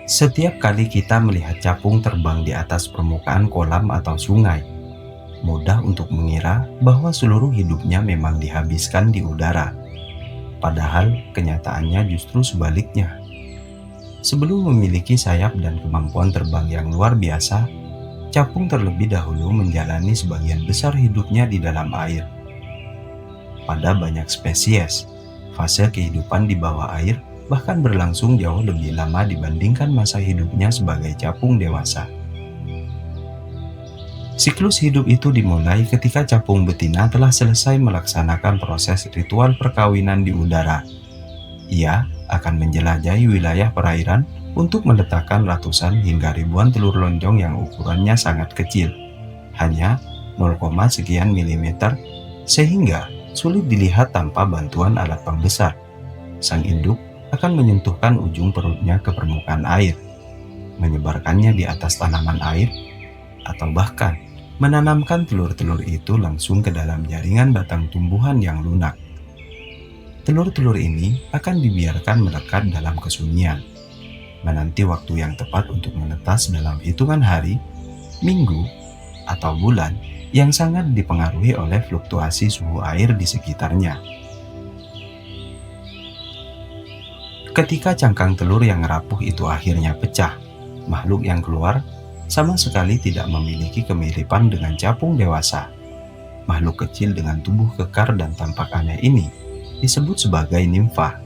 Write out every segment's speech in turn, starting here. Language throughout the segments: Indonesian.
Setiap kali kita melihat capung terbang di atas permukaan kolam atau sungai, mudah untuk mengira bahwa seluruh hidupnya memang dihabiskan di udara. Padahal kenyataannya justru sebaliknya. Sebelum memiliki sayap dan kemampuan terbang yang luar biasa, capung terlebih dahulu menjalani sebagian besar hidupnya di dalam air. Pada banyak spesies, fase kehidupan di bawah air bahkan berlangsung jauh lebih lama dibandingkan masa hidupnya sebagai capung dewasa. Siklus hidup itu dimulai ketika capung betina telah selesai melaksanakan proses ritual perkawinan di udara. Ia akan menjelajahi wilayah perairan untuk meletakkan ratusan hingga ribuan telur lonjong yang ukurannya sangat kecil, hanya 0, sekian milimeter, sehingga sulit dilihat tanpa bantuan alat pembesar. Sang induk akan menyentuhkan ujung perutnya ke permukaan air, menyebarkannya di atas tanaman air, atau bahkan menanamkan telur-telur itu langsung ke dalam jaringan batang tumbuhan yang lunak. Telur-telur ini akan dibiarkan melekat dalam kesunyian, menanti waktu yang tepat untuk menetas dalam hitungan hari, minggu, atau bulan yang sangat dipengaruhi oleh fluktuasi suhu air di sekitarnya. Ketika cangkang telur yang rapuh itu akhirnya pecah, makhluk yang keluar sama sekali tidak memiliki kemiripan dengan capung dewasa. Makhluk kecil dengan tubuh kekar dan tampak aneh ini disebut sebagai nimfa.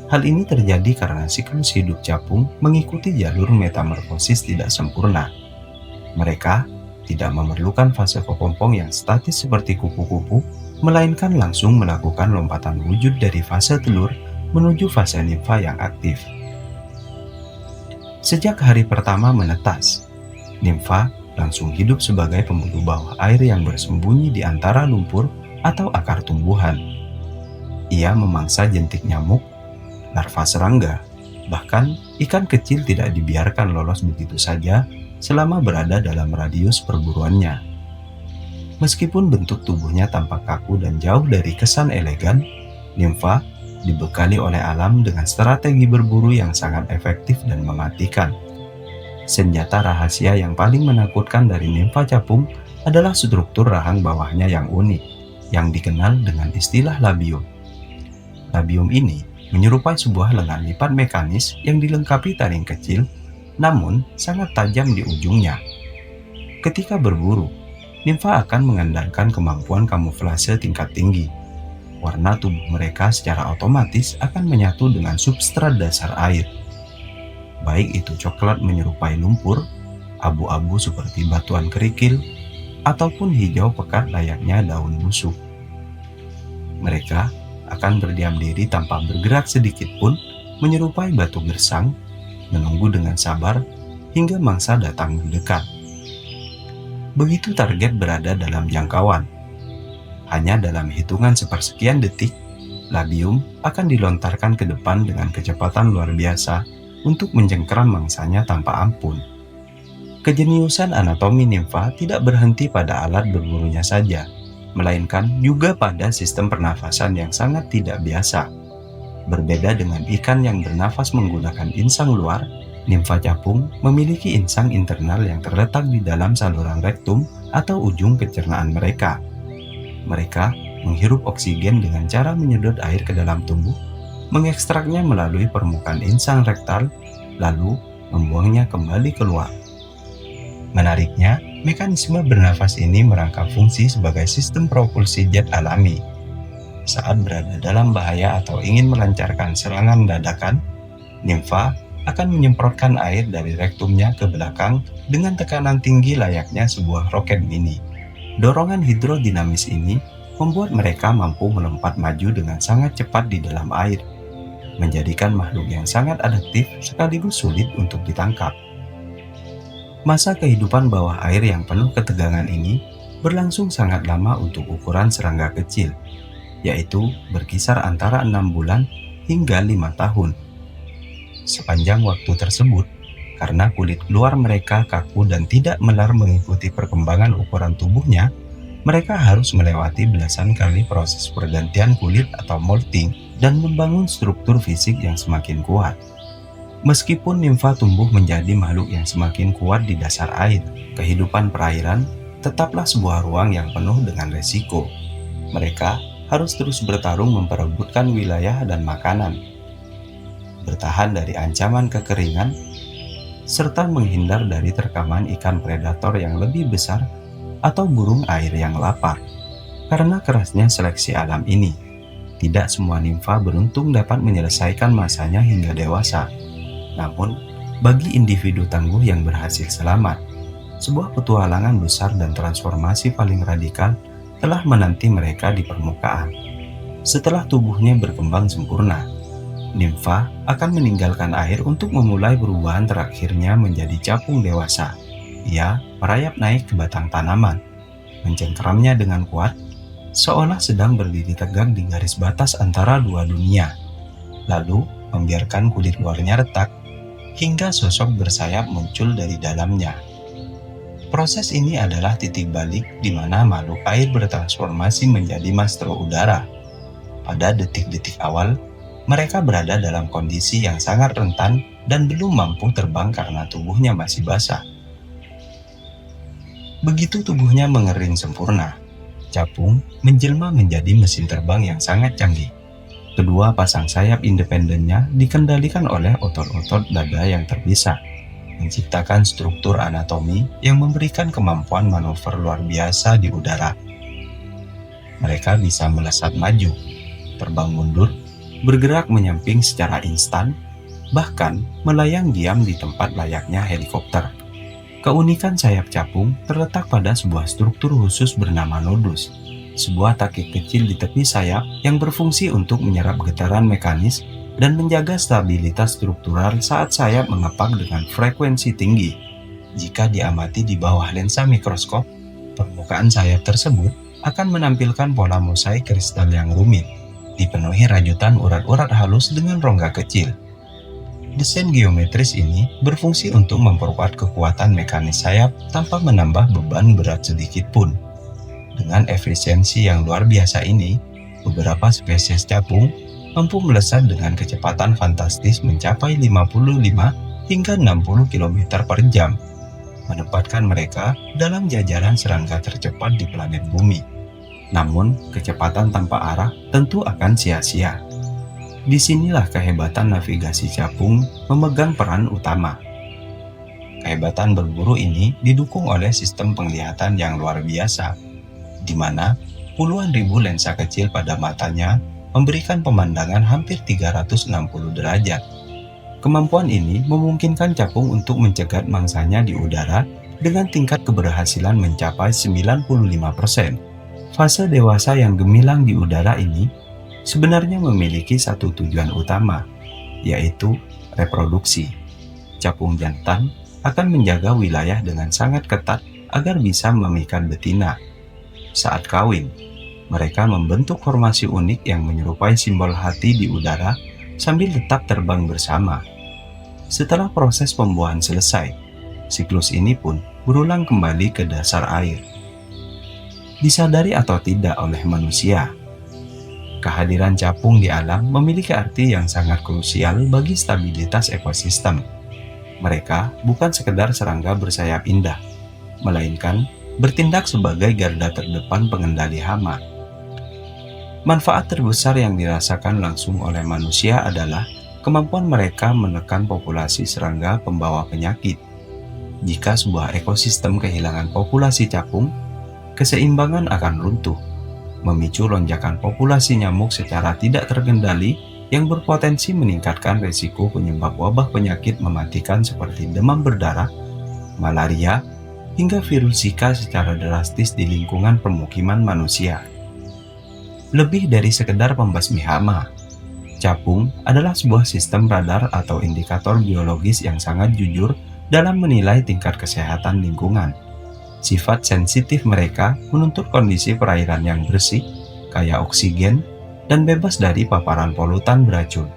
Hal ini terjadi karena siklus hidup capung mengikuti jalur metamorfosis tidak sempurna. Mereka tidak memerlukan fase kepompong yang statis seperti kupu-kupu, melainkan langsung melakukan lompatan wujud dari fase telur menuju fase nimfa yang aktif. Sejak hari pertama menetas, nimfa langsung hidup sebagai pemburu bawah air yang bersembunyi di antara lumpur atau akar tumbuhan. Ia memangsa jentik nyamuk, larva serangga, bahkan ikan kecil tidak dibiarkan lolos begitu saja selama berada dalam radius perburuannya. Meskipun bentuk tubuhnya tampak kaku dan jauh dari kesan elegan, nimfa dibekali oleh alam dengan strategi berburu yang sangat efektif dan mematikan. Senjata rahasia yang paling menakutkan dari nimfa capung adalah struktur rahang bawahnya yang unik, yang dikenal dengan istilah labium. Labium ini menyerupai sebuah lengan lipat mekanis yang dilengkapi taring kecil, namun sangat tajam di ujungnya. Ketika berburu, nimfa akan mengandalkan kemampuan kamuflase tingkat tinggi. Warna tubuh mereka secara otomatis akan menyatu dengan substrat dasar air. Baik itu coklat menyerupai lumpur, abu-abu seperti batuan kerikil, ataupun hijau pekat layaknya daun busuk. Mereka akan berdiam diri tanpa bergerak sedikit pun, menyerupai batu gersang, menunggu dengan sabar hingga mangsa datang mendekat. Begitu target berada dalam jangkauan, hanya dalam hitungan sepersekian detik, labium akan dilontarkan ke depan dengan kecepatan luar biasa untuk mencengkeram mangsanya tanpa ampun. Kejeniusan anatomi nimfa tidak berhenti pada alat berburunya saja, melainkan juga pada sistem pernafasan yang sangat tidak biasa. Berbeda dengan ikan yang bernafas menggunakan insang luar, nimfa capung memiliki insang internal yang terletak di dalam saluran rektum atau ujung pencernaan mereka. Mereka menghirup oksigen dengan cara menyedot air ke dalam tubuh, mengekstraknya melalui permukaan insang rektal, lalu membuangnya kembali keluar. Menariknya, mekanisme bernafas ini merangkap fungsi sebagai sistem propulsi jet alami. Saat berada dalam bahaya atau ingin melancarkan serangan dadakan, nimfa akan menyemprotkan air dari rektumnya ke belakang dengan tekanan tinggi layaknya sebuah roket mini. Dorongan hidrodinamis ini membuat mereka mampu melompat maju dengan sangat cepat di dalam air, menjadikan makhluk yang sangat adaptif sekaligus sulit untuk ditangkap. Masa kehidupan bawah air yang penuh ketegangan ini berlangsung sangat lama untuk ukuran serangga kecil, yaitu berkisar antara 6 bulan hingga 5 tahun. Sepanjang waktu tersebut, karena kulit luar mereka kaku dan tidak melar mengikuti perkembangan ukuran tubuhnya, mereka harus melewati belasan kali proses pergantian kulit atau molting dan membangun struktur fisik yang semakin kuat. Meskipun nimfa tumbuh menjadi makhluk yang semakin kuat di dasar air, kehidupan perairan tetaplah sebuah ruang yang penuh dengan resiko. Mereka harus terus bertarung memperebutkan wilayah dan makanan, bertahan dari ancaman kekeringan, serta menghindar dari terkaman ikan predator yang lebih besar atau burung air yang lapar. Karena kerasnya seleksi alam ini, tidak semua nimfa beruntung dapat menyelesaikan masanya hingga dewasa. Namun, bagi individu tangguh yang berhasil selamat, sebuah petualangan besar dan transformasi paling radikal telah menanti mereka di permukaan. Setelah tubuhnya berkembang sempurna, nimfa akan meninggalkan air untuk memulai perubahan terakhirnya menjadi capung dewasa. Ia merayap naik ke batang tanaman, mencengkeramnya dengan kuat, seolah sedang berdiri tegak di garis batas antara dua dunia. Lalu membiarkan kulit luarnya retak, hingga sosok bersayap muncul dari dalamnya. Proses ini adalah titik balik di mana makhluk air bertransformasi menjadi mastro udara. Pada detik-detik awal, mereka berada dalam kondisi yang sangat rentan dan belum mampu terbang karena tubuhnya masih basah. Begitu tubuhnya mengering sempurna, capung menjelma menjadi mesin terbang yang sangat canggih. Kedua pasang sayap independennya dikendalikan oleh otot-otot dada yang terpisah, menciptakan struktur anatomi yang memberikan kemampuan manuver luar biasa di udara. Mereka bisa melesat maju, terbang mundur, bergerak menyamping secara instan, bahkan melayang diam di tempat layaknya helikopter. Keunikan sayap capung terletak pada sebuah struktur khusus bernama nodus, sebuah takik kecil di tepi sayap yang berfungsi untuk menyerap getaran mekanis dan menjaga stabilitas struktural saat sayap mengepak dengan frekuensi tinggi. Jika diamati di bawah lensa mikroskop, permukaan sayap tersebut akan menampilkan pola mosaik kristal yang rumit, dipenuhi rajutan urat-urat halus dengan rongga kecil. Desain geometris ini berfungsi untuk memperkuat kekuatan mekanis sayap tanpa menambah beban berat sedikit pun. Dengan efisiensi yang luar biasa ini, beberapa spesies capung mampu melesat dengan kecepatan fantastis mencapai 55 hingga 60 km per jam, menempatkan mereka dalam jajaran serangga tercepat di planet Bumi. Namun, kecepatan tanpa arah tentu akan sia-sia. Disinilah kehebatan navigasi capung memegang peran utama. Kehebatan berburu ini didukung oleh sistem penglihatan yang luar biasa, di mana puluhan ribu lensa kecil pada matanya memberikan pemandangan hampir 360 derajat. Kemampuan ini memungkinkan capung untuk mencegat mangsanya di udara dengan tingkat keberhasilan mencapai 95%. Fase dewasa yang gemilang di udara ini sebenarnya memiliki satu tujuan utama, yaitu reproduksi. Capung jantan akan menjaga wilayah dengan sangat ketat agar bisa memikat betina. Saat kawin, mereka membentuk formasi unik yang menyerupai simbol hati di udara sambil tetap terbang bersama. Setelah proses pembuahan selesai, siklus ini pun berulang kembali ke dasar air. Disadari atau tidak oleh manusia, kehadiran capung di alam memiliki arti yang sangat krusial bagi stabilitas ekosistem. Mereka bukan sekedar serangga bersayap indah, melainkan bertindak sebagai garda terdepan pengendali hama. Manfaat terbesar yang dirasakan langsung oleh manusia adalah kemampuan mereka menekan populasi serangga pembawa penyakit. Jika sebuah ekosistem kehilangan populasi capung, keseimbangan akan runtuh, memicu lonjakan populasi nyamuk secara tidak terkendali yang berpotensi meningkatkan risiko penyebab wabah penyakit mematikan seperti demam berdarah, malaria, hingga virus Zika secara drastis di lingkungan permukiman manusia. Lebih dari sekedar pembasmi hama, capung adalah sebuah sistem radar atau indikator biologis yang sangat jujur dalam menilai tingkat kesehatan lingkungan. Sifat sensitif mereka menuntut kondisi perairan yang bersih, kaya oksigen, dan bebas dari paparan polutan beracun.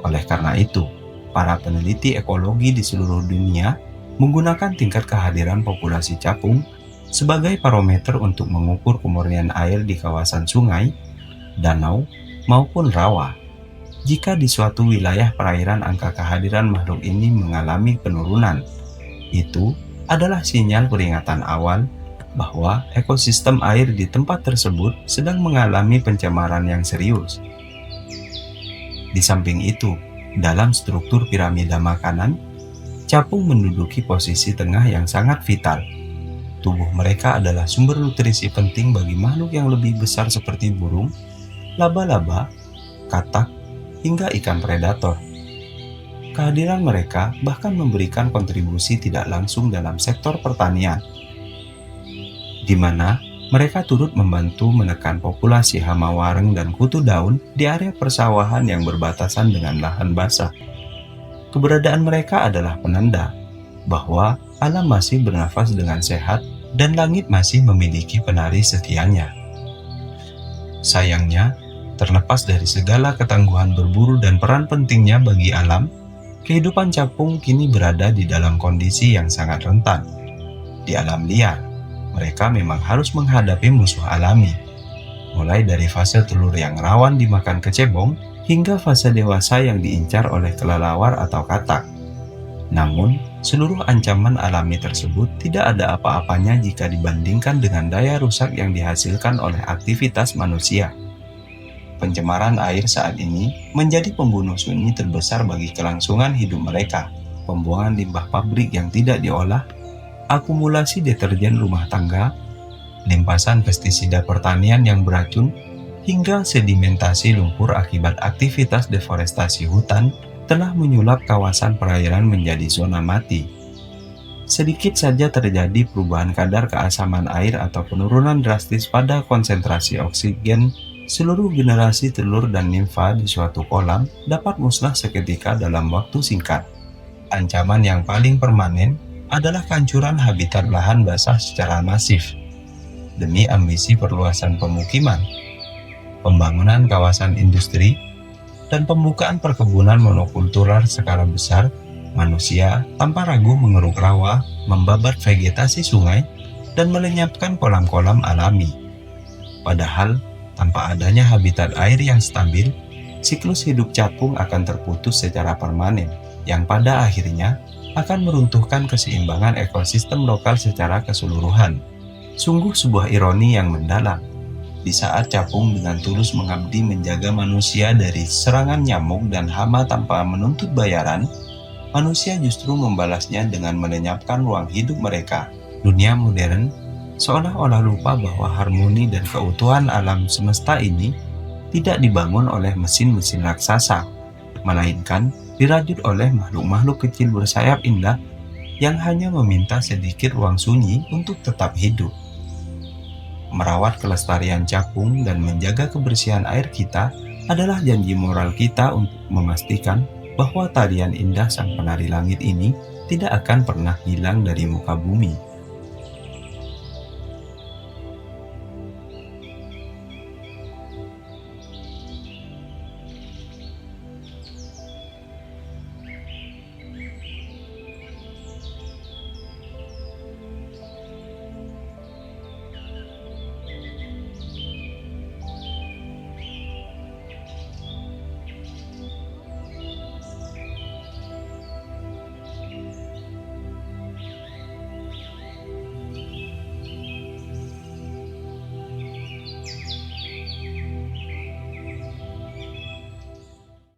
Oleh karena itu, para peneliti ekologi di seluruh dunia menggunakan tingkat kehadiran populasi capung sebagai parameter untuk mengukur kemurnian air di kawasan sungai, danau, maupun rawa. Jika di suatu wilayah perairan angka kehadiran makhluk ini mengalami penurunan, itu adalah sinyal peringatan awal bahwa ekosistem air di tempat tersebut sedang mengalami pencemaran yang serius. Di samping itu, dalam struktur piramida makanan, capung menduduki posisi tengah yang sangat vital. Tubuh mereka adalah sumber nutrisi penting bagi makhluk yang lebih besar seperti burung, laba-laba, katak, hingga ikan predator. Kehadiran mereka bahkan memberikan kontribusi tidak langsung dalam sektor pertanian, di mana mereka turut membantu menekan populasi hama wareng dan kutu daun di area persawahan yang berbatasan dengan lahan basah. Keberadaan mereka adalah penanda bahwa alam masih bernafas dengan sehat dan langit masih memiliki penari setianya. Sayangnya, terlepas dari segala ketangguhan berburu dan peran pentingnya bagi alam, kehidupan capung kini berada di dalam kondisi yang sangat rentan. Di alam liar, mereka memang harus menghadapi musuh alami, mulai dari fase telur yang rawan dimakan kecebong hingga fase dewasa yang diincar oleh kelelawar atau katak. Namun, seluruh ancaman alami tersebut tidak ada apa-apanya jika dibandingkan dengan daya rusak yang dihasilkan oleh aktivitas manusia. Pencemaran air saat ini menjadi pembunuh sunyi terbesar bagi kelangsungan hidup mereka. Pembuangan limbah pabrik yang tidak diolah, akumulasi deterjen rumah tangga, limpasan pestisida pertanian yang beracun, hingga sedimentasi lumpur akibat aktivitas deforestasi hutan telah menyulap kawasan perairan menjadi zona mati. Sedikit saja terjadi perubahan kadar keasaman air atau penurunan drastis pada konsentrasi oksigen, seluruh generasi telur dan nimfa di suatu kolam dapat musnah seketika dalam waktu singkat. Ancaman yang paling permanen adalah kehancuran habitat lahan basah secara masif. Demi ambisi perluasan pemukiman, pembangunan kawasan industri, dan pembukaan perkebunan monokultural skala besar, manusia tanpa ragu mengeruk rawa, membabat vegetasi sungai, dan melenyapkan kolam-kolam alami. Padahal, tanpa adanya habitat air yang stabil, siklus hidup capung akan terputus secara permanen, yang pada akhirnya akan meruntuhkan keseimbangan ekosistem lokal secara keseluruhan. Sungguh sebuah ironi yang mendalam, di saat capung dengan tulus mengabdi menjaga manusia dari serangan nyamuk dan hama tanpa menuntut bayaran, manusia justru membalasnya dengan melenyapkan ruang hidup mereka. Dunia modern seolah-olah lupa bahwa harmoni dan keutuhan alam semesta ini tidak dibangun oleh mesin-mesin raksasa, melainkan dirajut oleh makhluk-makhluk kecil bersayap indah yang hanya meminta sedikit ruang sunyi untuk tetap hidup. Merawat kelestarian capung dan menjaga kebersihan air kita adalah janji moral kita untuk memastikan bahwa tarian indah sang penari langit ini tidak akan pernah hilang dari muka bumi.